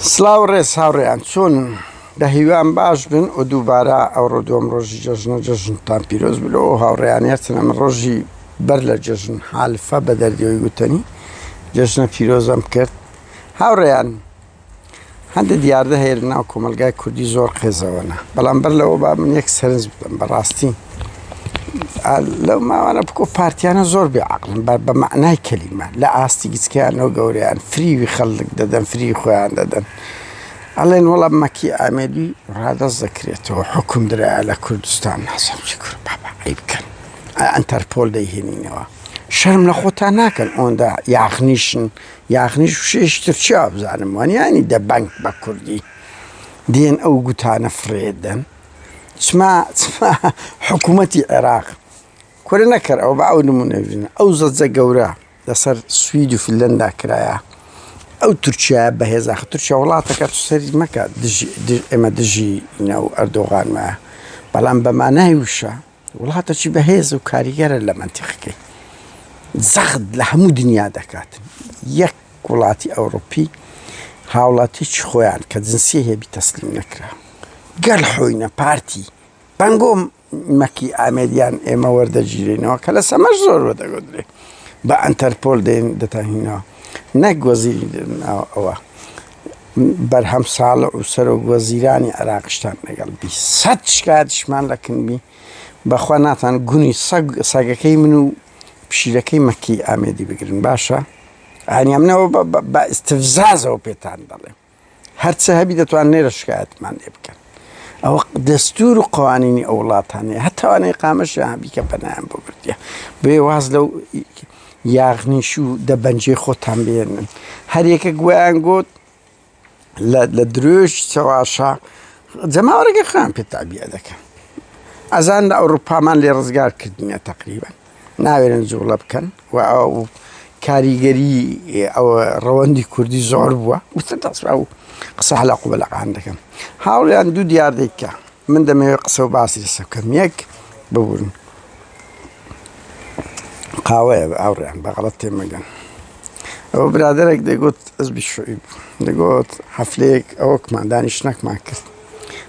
سلااو ڕێز هاوڕێیان چۆن دەهیوان باش بن و دووبارە ئەوڕۆ دووەم ڕۆژی جەژنتان پیرۆز بلەوە هاوڕێیانێتنە من ڕۆژی بەر لە جەژن حالفە بە دەردەوەی گوتنی جەژنە پیرۆزم کرد. هاوڕێیان هەندە دیاردە هەیە لە ناو کۆمەلگای کوردی زۆر قێزەوەنە، بەڵام بەر لەوە با من یەک سەرنج بدەم بەڕاستی لەو ماوانە بکۆ پارتیانە زۆر بێعەقڵن بە معنای کەلیمە لە ئاستی گچکیانەوە گەورەیان فریوی خەڵک دەدەن، فری خۆیان دەدەن، ئەڵێن وەڵام مەکی ئامێدی ڕادەست دەکرێتەوە حکم درایە لە کوردستان نازەم چی کورد بابا ئەی بکەن ئەنتەرپۆل دەیهێنینەوە. شەرم لە خۆتان ناکەن ئەوەندە یاغنیش و شێشتر چی بزانم وانیانی دەبەنگ بە کوردی دێن ئەو گوتانە فرێدەن چما حکوومەتی عێراق کورە نەکەر ئەو بە ئەو نمونەژنە ئەو زەجە گەورە لەسەر سوید و فیلەندا کرایە ئەو تورکیا بەهێزاخ تورکیا وڵاتەکە سەری مەکە ئێمە دژی ناو ئەردۆغانمایە، بەڵام بەمانای وشە وڵاتەکی بەهێز و کاریگەرە لە منتیقەکەی زەخت لە هەموو دنیا دەکاتن. یەک وڵاتی ئەوڕۆپی هاوڵاتیی خۆیان کە جنسی هێبی تەسلیم نەکرا گەل خۆینە پارتی بەنگۆم مەکی ئامێدیان ئێمە وەردەگیرێنەوە کە لە سەمەش زۆر وەدەگۆدرێ بە ئەنتەرپۆل دەتاهینەوە نەک وەزیری ئەوە بەرهەم ساڵە و سەرۆک وەزیرانی عێراقشتان لەگەڵ 200 شکایەتیشمان لەکنبی بەخوا ناتان گونی سەگەکەی من و پشیلەکەی مەکی ئامێدی بگرن باشە ئەنیە منەوە بە ئستفزازەوە پێتان دەڵێم هەرچە هەبی دەتوان نێرە شکایەتمان لێ بکەن. ئەوە دەستور و قوانینی ئەو وڵاتانەیە هەتاوانەی قامەشیان هەبی کە پەنایان بۆ بردیە بێ واز لەو یاغنیش و دەبەنجێ خۆتان بێنن. هەر یەکە گویان گوت لە درۆژ چەواشە جەماوەرەکە خام پێ تابیە دەکەن ئەزان لە ئەوروپامان لێ ڕزگار کردنیە تەقریبەن ناوێنن جوڵە بکەن و ئەو کاریگەری ئەوە ڕەوەندی کوردی زۆر بووە وتە دەسرا و قسە هەلاق و بەلاقان دەکەن. هاوڵیان دوو دیاردێککە من دەمەوێت قسە و باسی لەسە بکەم. یەک ببوورن قاوەیە ئاوڕیان بەغەڵەت تێمەگەن. ئەوە برادەرێک دەیگوت ئەزبی شوعیب دەگوت هەفتەیەک ئەوەکمان دانیشتنەکمان کرد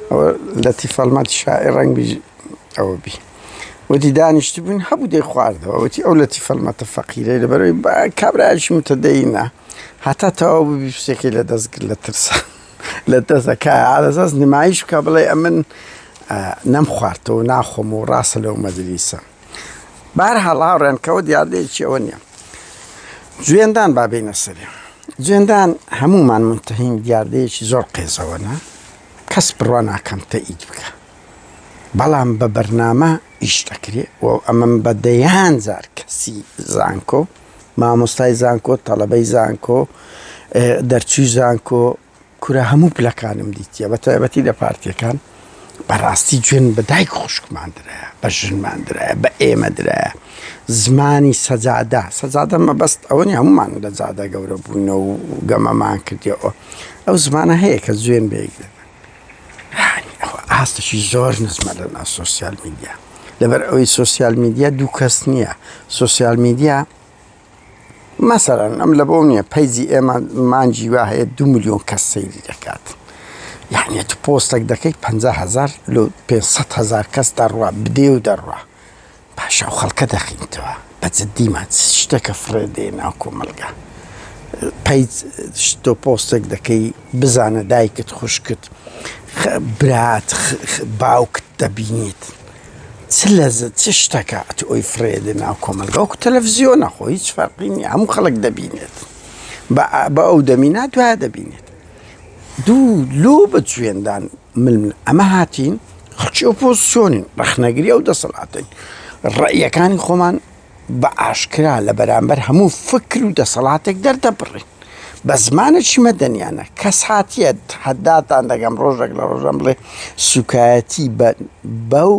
ئەوە لەتیف ئەڵماتی شاعیر ڕەنگبی ئەوە بی وتی دانیشتی بووین هەبوو دەی خواردەوە وتی ئەو لەتیف ئەڵمەتە فەقیرەی لەبەرەوەی کابرایشی متەدەینە هەتا تەواو ببی پسێکی لە دەستگرت لە ترسە لە دەستەکە ئالەزاز نمایش بکە بڵێ ئەمن نەم خواردەوە ناخۆم و ڕاستە لەو مەجلیسە. بەهەرحاڵ هاوڕێن کەەوە دیاردەیەکی ئەوە نییە. جوێندان بابینە سەرێ جوێندان هەمومان منتەهین دیاردەیەکی زۆر قێزەوەنە کەس بڕوا ناکەم تەئید بکە، بەڵام بە بەرنامە ئیش دەکرێت و ئەمەم بە دەیان جار کەسی زانکۆ مامۆستای زانکۆ تەڵەبەی زانکۆ دەرچووی زانکۆ کورە هەموو پلەکانم دیتیە بە تایبەتی لە پارتیەکان بەڕاستی گوێن بە دایک خوشکمان درایە بە ژنمان درایە بە ئێمە درایە زمانی سەجادە مەبەست ئەوە نی هەمومان لە جادە گەورە بوونەوە و گەمەمان کردیەوە ئەو زمانە هەیە کە جوێن بێگرن ئەوە ئاستەشی زۆر نزمە لەنا سۆسیال میدیا لەبەر ئەوەی سۆسیال میدیا دوو کەس نییە. سۆسیال میدیا مەسەرەن ئەم لە بۆ نییە پەیجی ئێمە مانجی وا هەیە 2 ملیۆن کەس سەیری دەکات یعنی تو پۆستێک دەکەیت 50,000 لە 500,000 کەس دەڕوا بدێ و دەڕوا پاشا و خەڵکە دەخینتەوە بە جددیمان شتێکە فرێدێ ناو کۆمەلگا پەیج تۆ پۆستێک دەکەی بزانە دایکت خوشکت برات باوکت دەبینیت چ لەزت چ شتەکە تو ئەوی فرێدێ ناو کۆمەلگا وەکو تەلەڤیزیۆنە خۆ هیچ فەرقی نییە هەموو خەڵک دەبینێت بە ئەو دەمینا دوایە دەبینێت. دوو لۆ بە جوێندان ململ ئەمە هاتین خەڵکی ئۆپۆزیسیۆنین ڕەخنەگری ئەو دەسەڵاتین ڕەیەکانی خۆمان بە ئاشکرا لە بەرامبەر هەموو فکر و دەسەڵاتێک دەردەبڕین بە زمانێکی مەدەنیانە کەس هاتیە هەداتان دەگەم ڕۆژێک لە ڕۆژەم بڵێ سوکایەتی بەو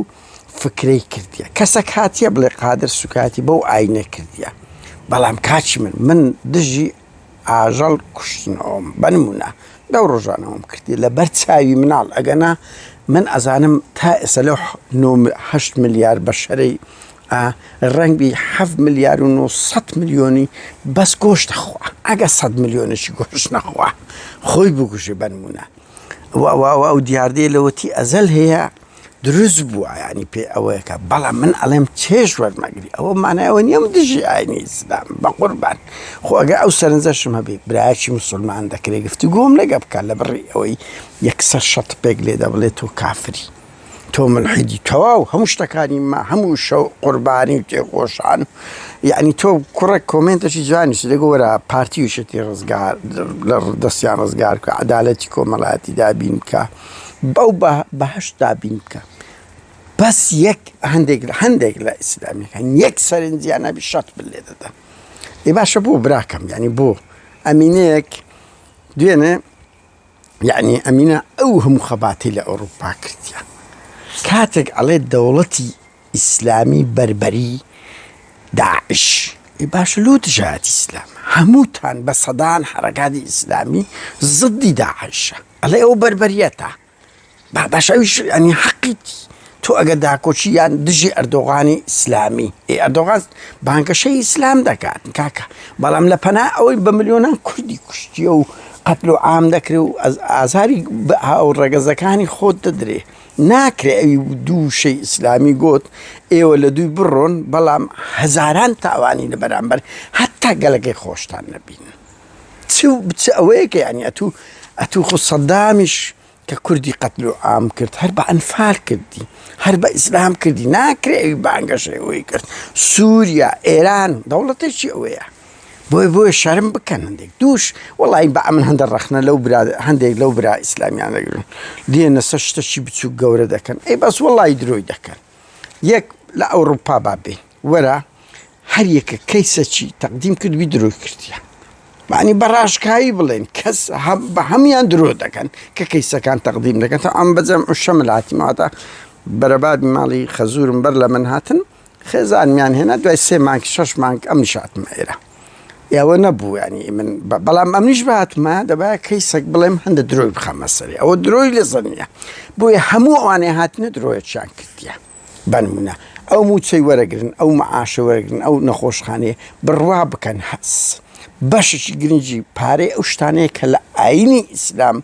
فکرەی کردیە کەسێک هاتیە بڵێ قادر سوکایەتی بەو ئاینە کردیە بەڵام کاچی من دژی ئاژەڵ کوشتنەوەم بەنمونە لەو ڕۆژانەوەم کردی لەبەر چاوی مناڵ ئەگەنا من ئەزانم تا ئێستا لەو 8 ملیار بەشەرەی ڕەنگ بی 7 ملیار و 900 میلیۆنی بەس گۆشت دەخوا ئەگە 100 میلیۆنێکی گۆشت نەخوا خۆی بکوژێ بنمونە ئەو دیاردەیە لەوەتی ئەزەل هەیە دروست بووە ینی پێ ئەوەیەکە بەڵام من ئەڵێم چێژ وەرمەگری ئەوە مانایەوە نییە دژی ئاینی ئیسلام بە قوربان خۆ ئەگە ئەو سەرنجەشم هەبێ برایەکی مسلمان دەکرێت گفتوگۆم لەگە بکات لە بڕی ئەوەی 100 پێک لێدە بڵێت تۆ کافری تۆ ملحیدی تەواو هەموو شتەکانی ما هەموو شەو قوربانی و تێخۆشان یعنی تۆ کوڕێک کۆمنتێکی جوانیش دەگە وەرە پارتی وشتی ڕزگار لە دەستیان ڕزگار کە عەدالەتی کۆمەڵایەتی دابین بکە بەو بەهەشت دابین بکە بەس هەندێک لە ئیسلامیەکان یەک سەرنجیان نەبی شەت لێ دەدەن ئێ باشە بۆ براکەم ینی بۆ ئەمینەیەک دوێنێ یعنی ئەمینە ئەو هەموو خەباتی لە ئەوروپا کردیان کاتێک ئەڵێ دەوڵەتی ئیسلامی بربەری داعش باشە لۆ دژایەتی ئیسلام هەمووتان بە سەدان حەرەکاتی ئیسلامی زدی داعشە ئەڵێ ئەو بربەریەتە باشە ئەویش ئەنی حەقیتی تۆ ئەگە داکۆچی یان دژی ئەردۆغانی ئیسلامی ئەردۆغان بانگەشەی ئیسلام دەکات کاکە بەڵام لە پەنا ئەوەی بە ملیۆنان کوردی کوشتیە و قەتل و عام دەکرێ و ئازاری هاو ڕەگەزەکانی خۆت دەدرێ ناکرێ ئەوی دووشەی ئیسلامی گوت ئێوە لە دوی بڕۆن بەڵام هەزاران تاوانی لە بەرامبەر هەتا گەلەکەی خۆشتان نەبین چ ئەوەیەکە ینی ئەتوو خۆ سەدامیش کە کوردی قەتل و عام کرد هەر بە ئەنفال کردی هەر بە ئیسلام کردی ناکرێ ئەوی بانگەشەی ئەوەی کرد سووریا ئێران دەوڵەتێکی ئەوەیە بۆیە شەرم بکەن هەندێک دووش وەڵی بە ئەمن هەندە ڕەخنە هەندێک لەو برا ئیسلامیان دەگرن دێنە سەر شتەشی بچوو گەورە دەکەن ئەی بەس وەڵی درۆی دەکەن یەک لە ئەوروپا بابێ وەرە هەر یەکە کەیسەچی تەقدیم کردوی درۆی کردیە معنی بەڕاشکایی بڵێن کەس بە هەمیان درۆ دەکەن کە کەیسەکان تەقدیم دەکەن تا ئەم بەجەم شەملاتی ماوەتە بەرەباد ماڵی خەزورم بەر لە من هاتن خێزانمیان هێنا دوای 3 مانگ 6 مانگ ئەم نیشاتمە ئێرە ئێوە نەبوو ینی من بەڵام ئەمنیش بەهاتمە دەبایە کەیسێک بڵێم هەندە درۆی بخەمە سەری ئەوە درۆی لێزە نییە بۆیە هەموو ئەوانەیە هاتنە درۆیەتیان کردیە بنمونە ئەو موچەی وەرەگرن ئەو مەعاشە وەرەگرن ئەو نەخۆشخانەیە بڕوا بکەن هەس بەشێکی گرنگی پارەی ئەو شتانەیە کە لە ئاینی ئیسلام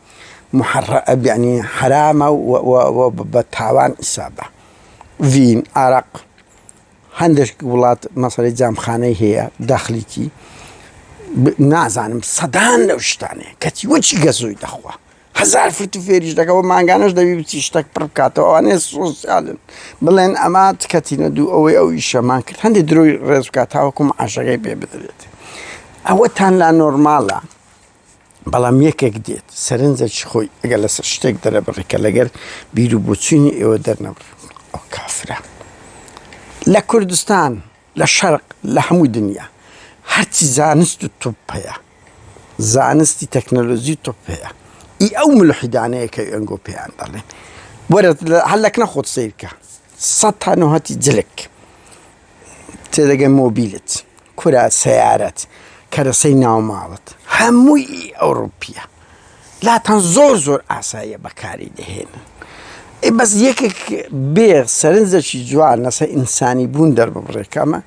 ینی حرامە و بە تاوان ئیسابە ڤین ئارەق هەندێک وڵات مەسەڵەی جامخانەی هەیە داخلیکی نازانم سەدان لەو شتانەیە کەتی وەچی گەزۆی دەخوا هەزار فرت و فێریش دەکەوە مانگانەش دەبی بچی شتێک پڕ بکاتەوە ئەوانەیە سۆسیالن بڵێن ئەما کەتینە دوو ئەوەی ئەو ئیشەمان کرد هەندێک درۆی ڕێز بکات تاوەکو مەعاشەکەی پێ بدرێت ئەوەتان لا نۆرماڵە بەڵام یەکێک دێت سەرنجێکی خۆی ئەگەر لەسەر شتێک دەرەبڕێکە لەگەر بیر و بۆچوونی ئێوە دەرنەبڕ ئەو کافرە لە کوردستان لە شەرق لە هەموو دنیا هەرچی زانست و تۆپ هەیە زانستی تەکنەلۆژی تۆپ هەیە ئی ئەو ملحیدانەیە کە ئەنگۆ پێیان دەڵێن وەرە هەلەک نەخۆت سیرکە 100 تا 90 جلک تێدەگەی مۆبیلت کورە سەیارەت کەرەسەی ناوماڵت هەمووی ئەوروپیە لاتان زۆر ئاساییە بەکاری دەهێنن بەس یەکێک بێ سەرنجێکی جوان لەسەر ئینسانی بوون دەرببڕێکەمە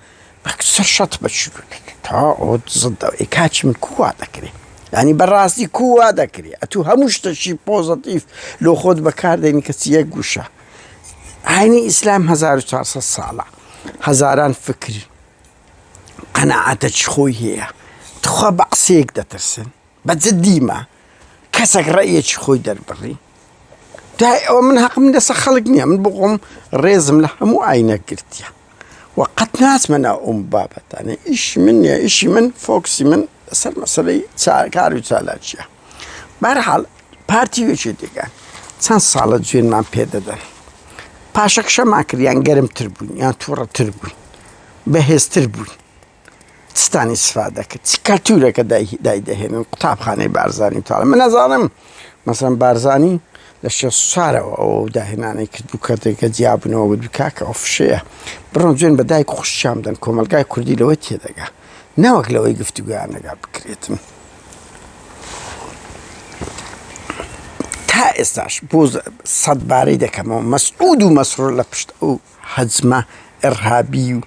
بەسەر شەت بەچوو تا ئەو زدەوە کاچی من کووا دەکرێت ینی بەڕاستی کووا دەکرێت ئەتوو هەموو شتەشی پۆزەتیف لۆ خۆت بەکاردێنی کەسی یەک گوشە ئاینی ئیسلام 1400 ساڵە هەزاران فکر قەناعەتەکی خۆی هەیە تخوا بە قسەیەک دەترسن بە جددیمە کەسێک ڕەیەکی خۆی دەربڕی دوای ئەوە من حەقم لەسەر خەڵک نییە من بقۆم ڕێزم لە هەموو ئاینە گرتیە وقت ناچمە ناو ئەم بابەتانە ئیشی من نییە ئیشی من فۆکسی من لەسەر مەسەلەی کار و چالاکیە بەرحاڵ پارتیوێکی دیگەن چەند ساڵە جوێنمان پێدەدەن پاشە کشەمان کردیان گەرمتر بووین یان تووڕەتر بووین بەهێزتر بووین چستانی سفادە کرد چ کەلتورێکە دایدەهێنن قوتابخانەی بارزانی تاڵە من نەزانم مەسەڵەن بارزانی لە 6 سارەوە ئەو داهێنانەی کرد بوو کاتێککە جیابنەوە بود کاکە ئەو فشەیە بڕۆن جوێن بە دایک خوشیان بدەن کۆمەلگای کوردی لەوە تێدەگا نەوەک لەوەی گفتوگویان لەگا بکرێتم تا ئێستاش بۆ 100 بارەی دەکەمەوە مەسعود و مەسرور لە پشت ئەو حەجمە ئەرهابی و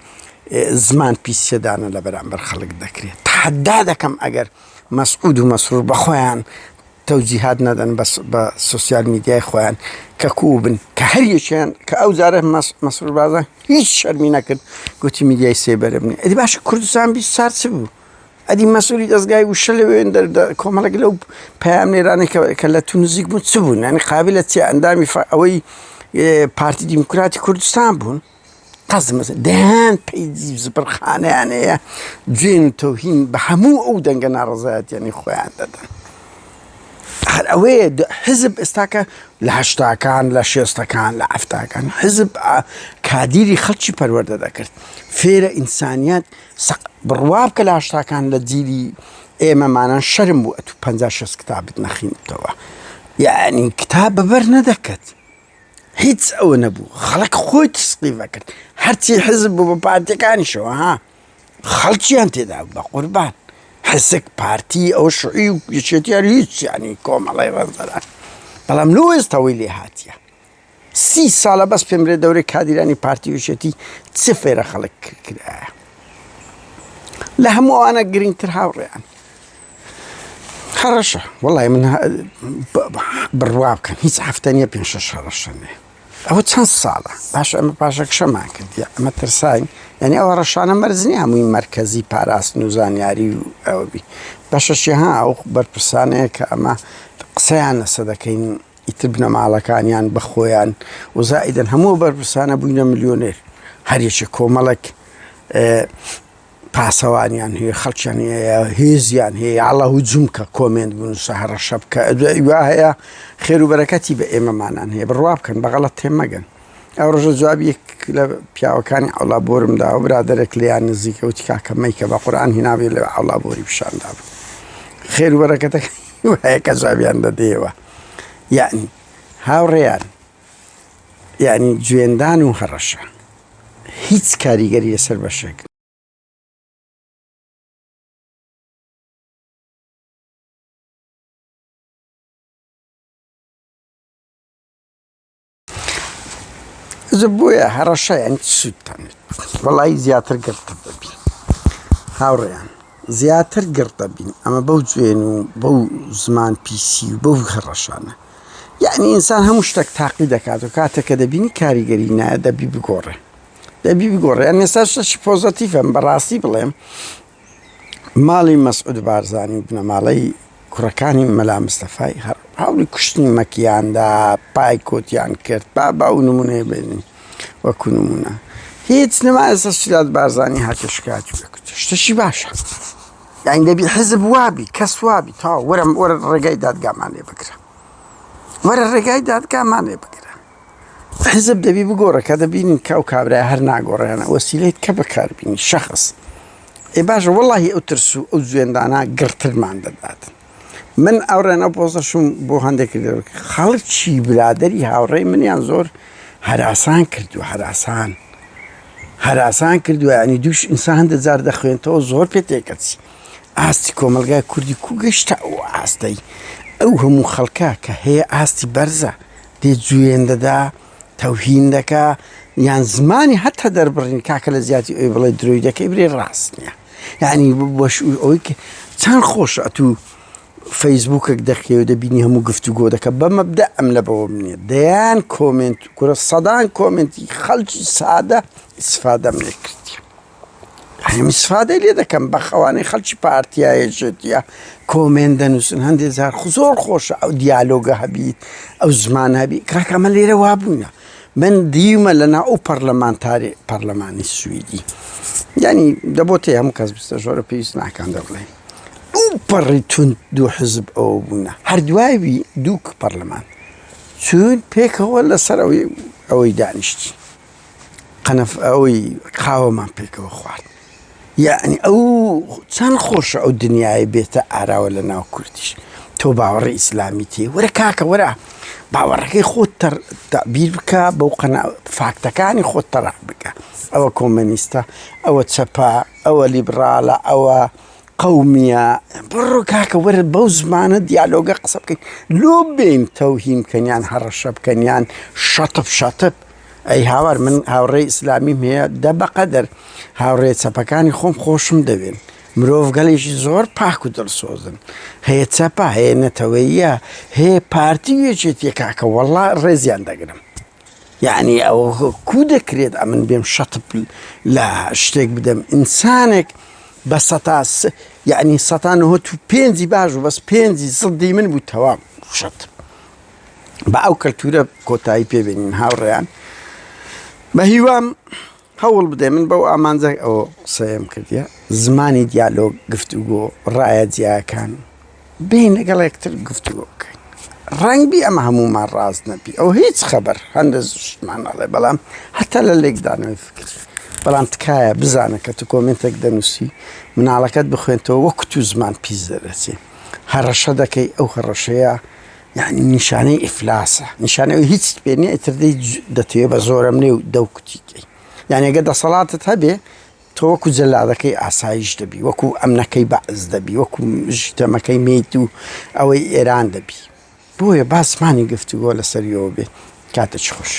زمان پیسێدانە لە بەرامبەر خەڵک دەکرێت. تحەدا دەکەم ئەگەر مەسعود و مەسرور بەخۆیان تەوجیهات نەدەن بە سوسیال میدیای خۆیان کە کوو بن کە هەر یەکیان کە ئەو جارە مەسرور بازان هیچ شەرمی نەکرد گوتی میدیای سێبەرە بنێ. ئەدی باشە کوردستان 20 سال چ بوو؟ ئەدی مەسئولی دەستگای وشە لەوێن کۆمەڵێک لەو پەیام نێرانەی کە لە تونزیک بوون چ بوون؟ یعنی قابلە چی ئەندامی ئەوەی پارتی دیموکراتی کوردستان بوون؟ قەزم دەیان پەیجی زبرخانەیان هەیە جوێن و تەوهین بە هەموو ئەو دەنگە ناڕەزایەتیانی خۆیان دەدەن. هەر ئەوەیە حزب ئێستاکە لە هەشتاکان لە شێستەکان لە ئەفتاکان حزب کادیری خەڵکی پەروەردە دەکرد. فێرە ئینسانیەت بڕوا بکە لە هەشتاکان لە جیلی ئێمەمانان شەرم بوو ئەتو 56 کتابت نەخینتەوە. یعنی کتاب بەبەر نەدەکەت. هیچ ئەوە نەبوو. خەڵک خۆی تسقیفە کرد. هەرچی حزب بوو بە پارتیەکانیشەوە ها خەڵکییان تێدا بە قوربان. حزب پارتی ئەو شوعی و یەکێتیان هیچ یعنی کۆمەڵی ڕەنجەران. بەڵام لۆ ئێستاەوەی لێ هاتیە. 30 ساڵە بەس پێمرێ دەورەی کادیرانی پارتی وشێتی چ فێرە خەڵک کرایە. لە هەموو ئەوانە گرنگتر هاوڕێیان. هەڕەشە وەڵی من بڕوا بکەن هیچ هەفتە نییە 5-6 هەڕەشە نێ. ئەوە چەند ساڵە باش ئەمە پاشە کشەمان کردی ئەمە ترساین یعنی ئەوە ڕەشانە مەرزنی هەمووی مەرکەزی پاراستن و زانیاری و ئەوەبی باشەشی ها ئەو بەرپرسانەیە کە ئەمە قسەیان لەسە دەکەین ئیتر بنەماڵەکانیان بەخۆیان و زائیدەن هەموو بەرپرسانە بووینە ملیۆنێر هەریەکێ کۆمەڵک پاسەوانیان هەیە خەڵکیان هێزیان هەیە ئاڵا هوجوم کە کۆمنت بنووسە هەڕەشە بکە وا هەیە خێر و بەرەکەتی بە ئێمەمانان هەیە بڕوا بکەن بەغەڵەت تێمەگەن. ئەو ڕۆژە جوابی یەک لە پیاوەکانی ئەوڵابۆرمدا و برادەرێک لیان نزیکە وتی کاکە مەیکە بە قورئان هیناوێ لە ئەوڵابۆری پیشاندا بوو. خێر و بەرەکەتەکە هەیە کە جوابیان دەدەیەوە. یعنی هاوڕێیان یعنی گوێندان و هەڕەشە هیچ کاریگەری لەسەر بەشێک بۆیە هەڕەشە یان سوودتانێت وەڵی زیاتر گرتە ببین هاوڕێیان زیاتر گرتە بین ئەمە بەو جوێن و بەو زمان پیسی و بەو هەڕەشانە یعنی ئینسان هەموو شتێک تاقی دەکات و کاتێککە دەبینی کاریگەری نایە دەبی بگۆڕێ یان ئێستا شتێکی پۆزەتیڤم بەڕاستی بڵێم ماڵی مەسعود بارزانی بنەماڵەی کوڕەکانی مەلا مستەفای هەوڵی کوشتنی مەکیاندا پای کۆتیان کرد با و نمونەیە بێنین وەکو نمونە هیچ نەما ئێستا سولات بارزانی هاتە شکایەتی بکوت شتێکی باشە یعنی دەبی حزب وابی کەس وابی تا وەرە ڕێگای دادگامان لێ بگرە وەرە ڕێگای دادگامان لێ بگرە حزب دەبی بگۆڕە کە دەبینین کە ئەو کابرای هەر ناگۆڕیانە وەسیلەیت کە بەکاربینی شەخص باشە وەڵاهی ئەو ترس و ئەو جوێندانە گرترمان دەدات. من ئەوڕێنە پۆزەشم بۆ هەندێکی خەڵکی برادەری هاوڕێی منیان زۆر هەراسان کردووە هەراسان کردووە ینی دووش ئینسان هەندە جار دەخوێنتەوە زۆر پێ تێکەچی ئاستی کۆمەلگای کوردی کوگەشتە ئەو ئاستەی ئەو هەموو خەڵکە کە هەیە ئاستی بەرزە دێ جوێن دەدا تەوهین دەکا یان زمانی هەتا دەربڕین کاکە لە زیاتی ئەوی بڵێ درۆی دەکەی برێ ڕاست نییە یعنی بەش ئەوەی چەند خۆش ئەتوو فەیسبووکێک دەخێ و دەبینی هەموو گفتوگۆ دەکە بە مەبدە ئەم لە بەوە منێ دەیان کۆمنت کورە سەدان کۆمنتی خەڵکی سادە ئیسفادەم لێ کردی هەم ئیسفادەی لێ دەکەم بە خەوانەی خەڵکی پارتیایەشێتە کۆمنت دەنووسن هەندێک جار زۆر خۆشە ئەو دیالۆگە هەبیت ئەو زمان هەبی کاکەمە لێرە وابووینە من دیمە لەنا ئەو پەرلەمانی سویدی یعنی دەبۆتێ هەموو کەس بستە ژۆرە پێویست ناکان دەبڵێ ئەو پەڕی تون دوو حزب ئەوە بوونە هەردوایوی دوو پەرلەمان چون پێکەوە لەسەر ئەوەی دانیشتی قەنەف ئەوەی قاوەمان پێکەوە خوارد یعنی ئەو چەند خۆشە ئەو دنیای بێتە ئاراوە لە ناو کوردیش تۆ باوەڕی ئیسلامی تێ وەرە کاکە وەرە باوەڕەکەی خۆت تەعبیر بکە بەو فاکتەکانی خۆت تەڕح بکە ئەوە کۆمەنیستە ئەوە چەپە ئەوە لیبراڵە ئەوە قەومیە بڕۆ کاکە وەرە بەو زمانە دیالۆگە قسە بکەین لۆ بێین تەوهیم بکەنیان هەڕەشە بکەنیان شەتب ئەی هاوار من هاوڕێی ئیسلامیم هەیە دە بەقەدەر هاوڕێ چەپەکانی خۆم خۆشم دەوێن مرۆڤ گەلێکی زۆر پاک و دڵسۆزن هەیە چەپە هەیە نەتەوەیە هەیە پارتی وێچێتیە کاکە وەڵا ڕێزیان دەگرم یعنی ئەوە کو دەکرێت ئەمن بێم شەتب لە شتێک بدەم ئینسانێک بە یعنی 195 باش و بەس 5 زڵدی من بوو تەواو شەت بە ئەو کەلتورە کۆتایی پێبێنین هاوڕێیان بە هیوام هەوڵ بدە من بەو ئامانجە ئەوە قسەیەم کردیە زمانی دیالۆگ گفتوگۆ ڕایە جیاکان بین لەگەڵ یەکتر گفتوگۆ بکەین ڕەنگ بی ئەمە هەموومان ڕاست نەبی ئەو هیچ خەبەر هەندە شتمان ئەڵێ بەڵام هەتا لە لێکدانەوەی فکر بەڵام تکایە بزانە کە تو کۆمنتێک دەنووسی مناڵەکەت بخوێنتەوە وەکو تو زمان پیس دەرەچێ هەڕەشە دەکەی ئەو هەڕەشەیە یعنی نیشانەی ئیفلاسە نیشانەوەی هیچ پێنیە ئیتردەی دەتوێ بە زۆرم نێ و دەوکوتیکەی یعنی ئەگە دەسەڵاتت هەبێ تۆ وەکو جەلادەکەی ئاسایش دەبی وەکو ئەمنەکەی بەعز دەبی وەکو ژتەمەکەی میت و ئەوەی ئێران دەبی بۆیە با زمانی گفتوگۆ لەسەریەوە بێ کاتێک خۆش